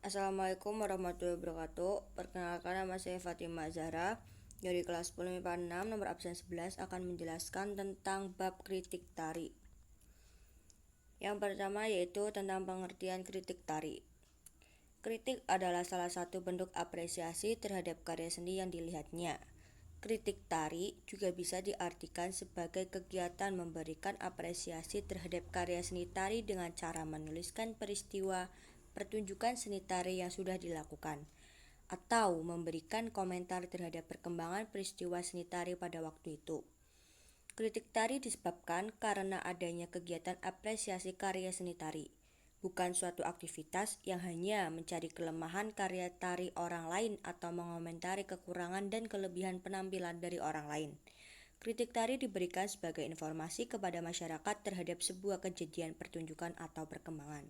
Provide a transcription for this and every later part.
Assalamualaikum warahmatullahi wabarakatuh. Perkenalkan, nama saya Fatimah Zahra dari kelas 10 MIPA 6 nomor absen 11 akan menjelaskan tentang bab kritik tari. Yang pertama yaitu tentang pengertian kritik tari. Kritik adalah salah satu bentuk apresiasi terhadap karya seni yang dilihatnya. Kritik tari juga bisa diartikan sebagai kegiatan memberikan apresiasi terhadap karya seni tari dengan cara menuliskan peristiwa pertunjukan seni tari yang sudah dilakukan, atau memberikan komentar terhadap perkembangan peristiwa seni tari pada waktu itu. Kritik tari disebabkan karena adanya kegiatan apresiasi karya seni tari, bukan suatu aktivitas yang hanya mencari kelemahan karya tari orang lain atau mengomentari kekurangan dan kelebihan penampilan dari orang lain. Kritik tari diberikan sebagai informasi kepada masyarakat terhadap sebuah kejadian pertunjukan atau perkembangan.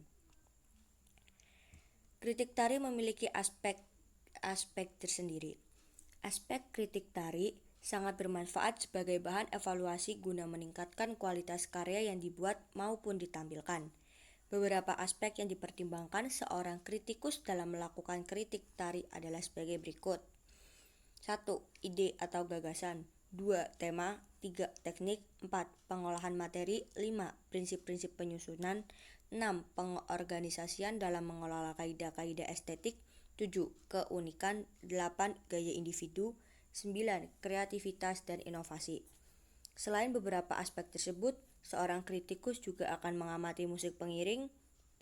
Kritik tari memiliki aspek tersendiri. Aspek kritik tari sangat bermanfaat sebagai bahan evaluasi guna meningkatkan kualitas karya yang dibuat maupun ditampilkan. Beberapa aspek yang dipertimbangkan seorang kritikus dalam melakukan kritik tari adalah sebagai berikut. 1. Ide atau gagasan. 2. Tema. 3. Teknik. 4. Pengolahan materi. 5. Prinsip-prinsip penyusunan. 6. Pengorganisasian dalam mengelola kaidah-kaidah estetik. 7. Keunikan. 8. Gaya individu. 9. Kreativitas dan inovasi. Selain beberapa aspek tersebut, seorang kritikus juga akan mengamati musik pengiring,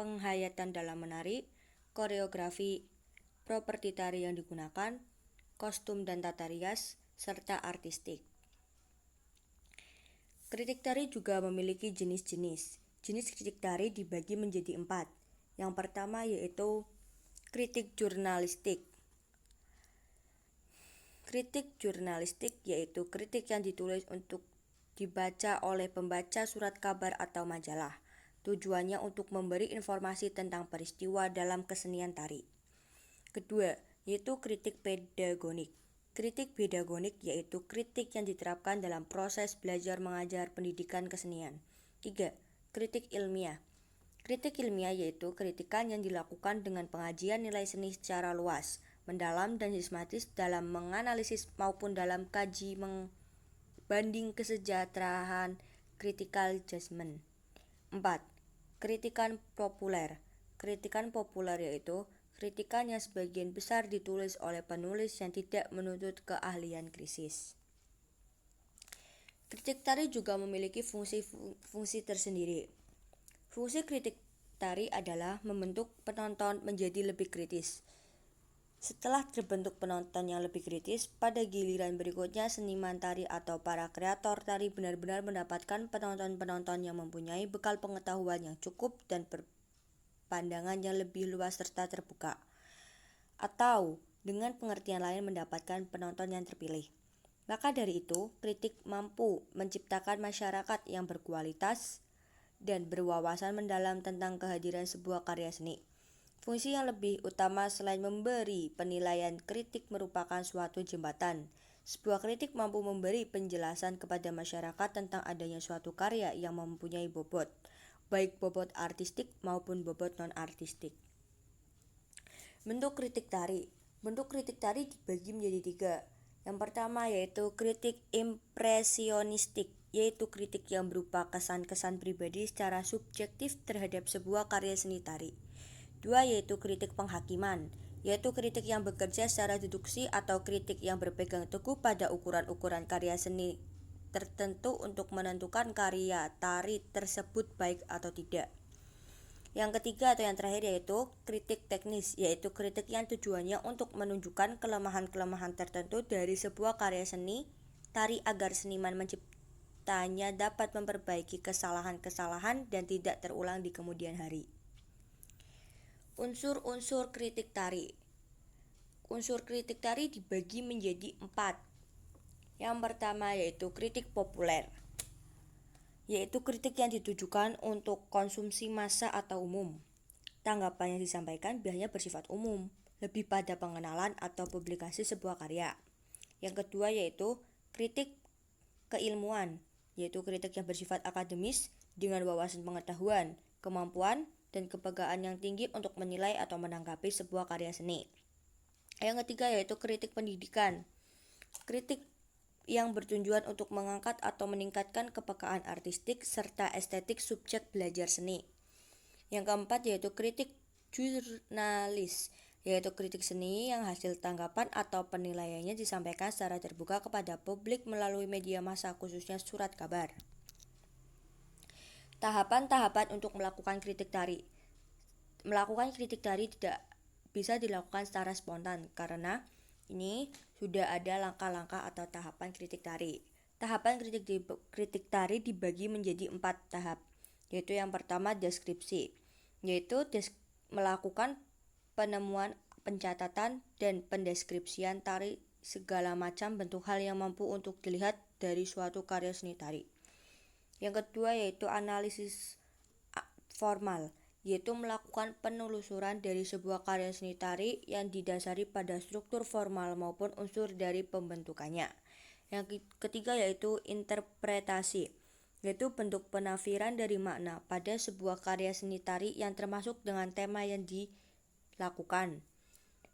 penghayatan dalam menari, koreografi, properti tari yang digunakan, kostum dan tata rias, serta artistik. Kritik tari juga memiliki jenis-jenis. Jenis kritik tari dibagi menjadi 4. Yang pertama yaitu kritik jurnalistik. Kritik jurnalistik yaitu kritik yang ditulis untuk dibaca oleh pembaca surat kabar atau majalah. Tujuannya untuk memberi informasi tentang peristiwa dalam kesenian tari. Kedua, yaitu kritik pedagonik. Kritik pedagonik yaitu kritik yang diterapkan dalam proses belajar mengajar pendidikan kesenian. 3. Kritik ilmiah. Kritik ilmiah yaitu kritikan yang dilakukan dengan pengajian nilai seni secara luas, mendalam dan sistematis dalam menganalisis maupun dalam kaji membanding kesejahteraan critical judgment. 4. Kritikan populer. Kritikan populer yaitu kritikan yang sebagian besar ditulis oleh penulis yang tidak menuntut keahlian krisis. Kritik tari juga memiliki fungsi tersendiri. Fungsi kritik tari adalah membentuk penonton menjadi lebih kritis. Setelah terbentuk penonton yang lebih kritis, pada giliran berikutnya seniman tari atau para kreator tari benar-benar mendapatkan penonton-penonton yang mempunyai bekal pengetahuan yang cukup dan pandangan yang lebih luas serta terbuka, atau dengan pengertian lain mendapatkan penonton yang terpilih. Maka dari itu, kritik mampu menciptakan masyarakat yang berkualitas dan berwawasan mendalam tentang kehadiran sebuah karya seni. Fungsi yang lebih utama selain memberi penilaian, kritik merupakan suatu jembatan. Sebuah kritik mampu memberi penjelasan kepada masyarakat tentang adanya suatu karya yang mempunyai bobot, baik bobot artistik maupun bobot non-artistik. Bentuk kritik tari. Bentuk kritik tari dibagi menjadi 3. Yang pertama yaitu kritik impresionistik, yaitu kritik yang berupa kesan-kesan pribadi secara subjektif terhadap sebuah karya seni tari. 2. Yaitu kritik penghakiman, yaitu kritik yang bekerja secara deduksi atau kritik yang berpegang teguh pada ukuran-ukuran karya seni tertentu untuk menentukan karya tari tersebut baik atau tidak. Yang ketiga atau yang terakhir yaitu kritik teknis, yaitu kritik yang tujuannya untuk menunjukkan kelemahan-kelemahan tertentu dari sebuah karya seni tari agar seniman menciptanya dapat memperbaiki kesalahan-kesalahan dan tidak terulang di kemudian hari. Unsur-unsur kritik tari. Unsur kritik tari dibagi menjadi 4. Yang pertama yaitu kritik populer, yaitu kritik yang ditujukan untuk konsumsi massa atau umum. Tanggapan yang disampaikan biasanya bersifat umum, lebih pada pengenalan atau publikasi sebuah karya. Yang kedua yaitu kritik keilmuan, yaitu kritik yang bersifat akademis dengan wawasan pengetahuan, kemampuan, dan kebanggaan yang tinggi untuk menilai atau menanggapi sebuah karya seni. Yang ketiga yaitu kritik pendidikan. Kritik yang bertujuan untuk mengangkat atau meningkatkan kepekaan artistik serta estetik subjek belajar seni. Yang keempat yaitu kritik jurnalis, yaitu kritik seni yang hasil tanggapan atau penilaiannya disampaikan secara terbuka kepada publik melalui media massa khususnya surat kabar. Tahapan-tahapan untuk melakukan kritik tari. Melakukan kritik tari tidak bisa dilakukan secara spontan karena ini sudah ada langkah-langkah atau tahapan kritik tari. Tahapan kritik tari dibagi menjadi 4 tahap, yaitu yang pertama deskripsi, yaitu melakukan penemuan, pencatatan, dan pendeskripsian tari segala macam bentuk hal yang mampu untuk dilihat dari suatu karya seni tari. Yang kedua yaitu analisis formal, yaitu melakukan penelusuran dari sebuah karya seni tari yang didasari pada struktur formal maupun unsur dari pembentukannya. Yang ketiga yaitu interpretasi, yaitu bentuk penafsiran dari makna pada sebuah karya seni tari yang termasuk dengan tema yang dilakukan.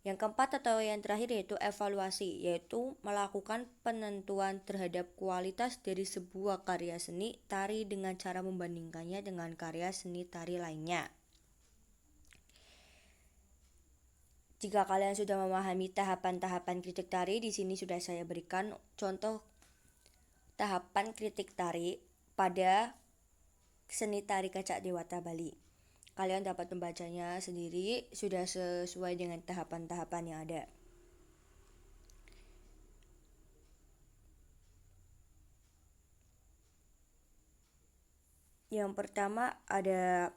Yang keempat atau yang terakhir yaitu evaluasi, yaitu melakukan penentuan terhadap kualitas dari sebuah karya seni tari dengan cara membandingkannya dengan karya seni tari lainnya. Jika kalian sudah memahami tahapan-tahapan kritik tari, di sini sudah saya berikan contoh tahapan kritik tari pada seni tari Kecak Dewata Bali. Kalian dapat membacanya sendiri, sudah sesuai dengan tahapan-tahapan yang ada. Yang pertama ada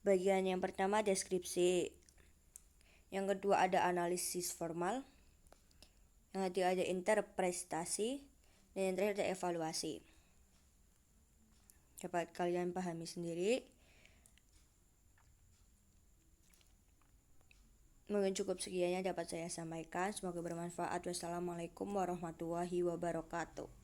bagian yang pertama deskripsi. Yang kedua ada analisis formal. Yang ketiga ada interpretasi. Dan yang terakhir ada evaluasi. Dapat kalian pahami sendiri. Mungkin cukup sekian yang dapat saya sampaikan. Semoga bermanfaat. Wassalamualaikum warahmatullahi wabarakatuh.